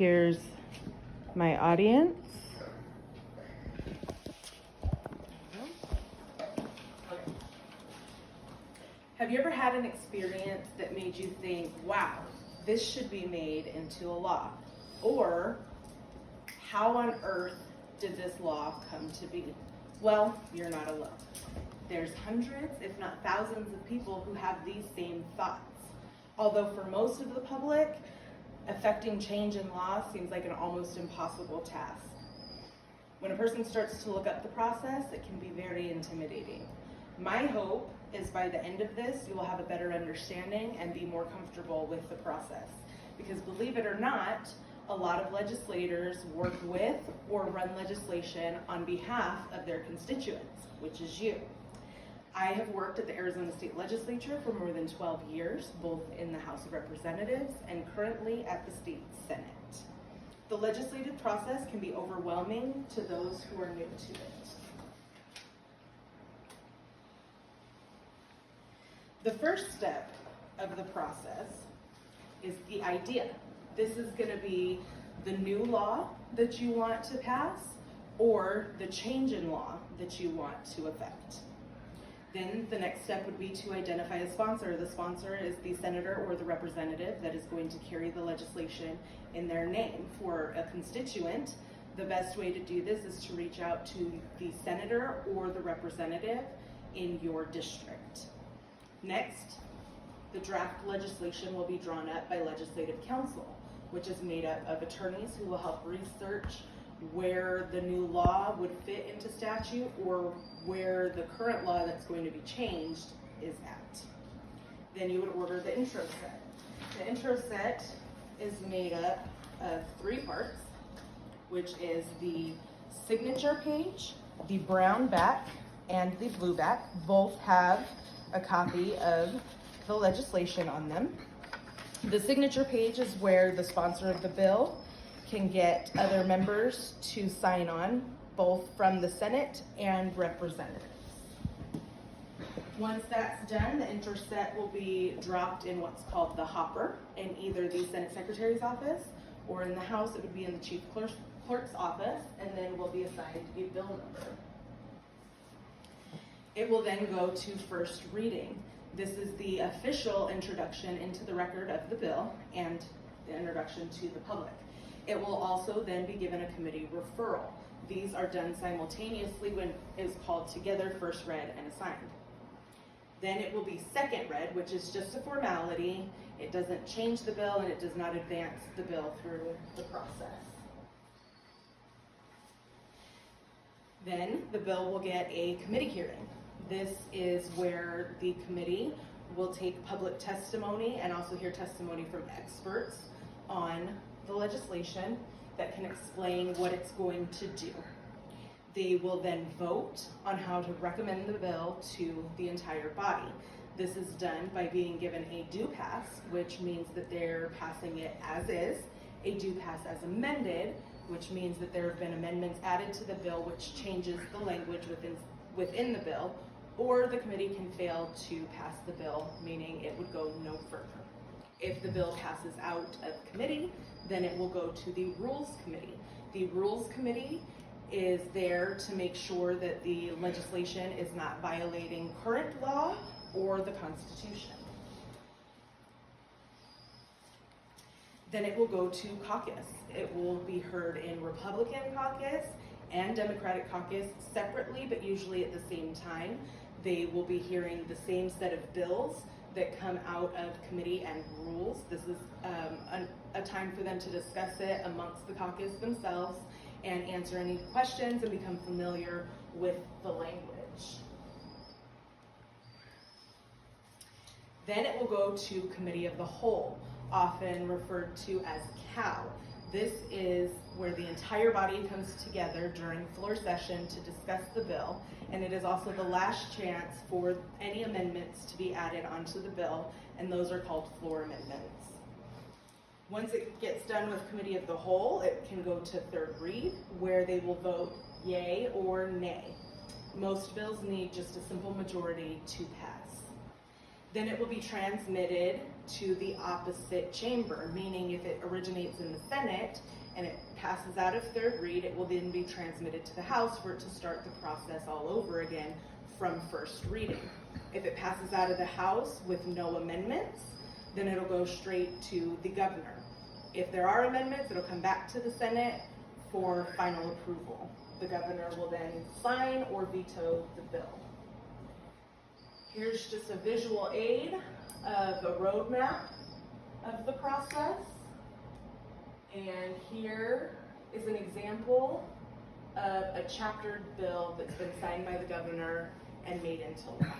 Here's my audience. Have you ever had an experience that made you think, wow, this should be made into a law? Or, how on earth did this law come to be? Well, you're not alone. There's hundreds, if not thousands of people who have these same thoughts. Although for most of the public, affecting change in law seems like an almost impossible task. When a person starts to look up the process, it can be very intimidating. My hope is by the end of this, you will have a better understanding and be more comfortable with the process. Because believe it or not, a lot of legislators work with or run legislation on behalf of their constituents, which is you. I have worked at the Arizona State Legislature for more than 12 years, both in the House of Representatives and currently at the State Senate. The legislative process can be overwhelming to those who are new to it. The first step of the process is the idea. This is going to be the new law that you want to pass or the change in law that you want to effect. Then the next step would be to identify a sponsor. The sponsor is the senator or the representative that is going to carry the legislation in their name. For a constituent, the best way to do this is to reach out to the senator or the representative in your district. Next, the draft legislation will be drawn up by Legislative Council, which is made up of attorneys who will help research where the new law would fit into statute or where the current law that's going to be changed is at. Then you would order the intro set. The intro set is made up of 3 parts, which is the signature page, the brown back, and the blue back. Both have a copy of the legislation on them. The signature page is where the sponsor of the bill can get other members to sign on, both from the Senate and representatives. Once that's done, the intro set will be dropped in what's called the hopper in either the Senate Secretary's office or in the House, it would be in the Chief Clerk's office, and then will be assigned a bill number. It will then go to first reading. This is the official introduction into the record of the bill and the introduction to the public. It will also then be given a committee referral. These are done simultaneously when it is called together, first read and assigned. Then it will be second read, which is just a formality. It doesn't change the bill and it does not advance the bill through the process. Then the bill will get a committee hearing. This is where the committee will take public testimony and also hear testimony from experts on the legislation that can explain what it's going to do. They will then vote on how to recommend the bill to the entire body. This is done by being given a do pass, which means that they're passing it as is, a do pass as amended, which means that there have been amendments added to the bill which changes the language within the bill, or the committee can fail to pass the bill, meaning it would go no further. If the bill passes out of committee, then it will go to the Rules Committee. The Rules Committee is there to make sure that the legislation is not violating current law or the Constitution. Then it will go to caucus. It will be heard in Republican caucus and Democratic caucus separately, but usually at the same time. They will be hearing the same set of bills that come out of committee and rules. This is a time for them to discuss it amongst the caucus themselves and answer any questions and become familiar with the language. Then it will go to Committee of the Whole, often referred to as COW. This is where the entire body comes together during floor session to discuss the bill, and it is also the last chance for any amendments to be added onto the bill, and those are called floor amendments. Once it gets done with Committee of the Whole, it can go to third read, where they will vote yay or nay. Most bills need just a simple majority to pass. then it will be transmitted to the opposite chamber, meaning if it originates in the Senate and it passes out of third read, it will then be transmitted to the House for it to start the process all over again from first reading. If it passes out of the House with no amendments, then it'll go straight to the governor. If there are amendments, it'll come back to the Senate for final approval. The governor will then sign or veto the bill. Here's just a visual aid of a roadmap of the process. And here is an example of a chaptered bill that's been signed by the governor and made into law.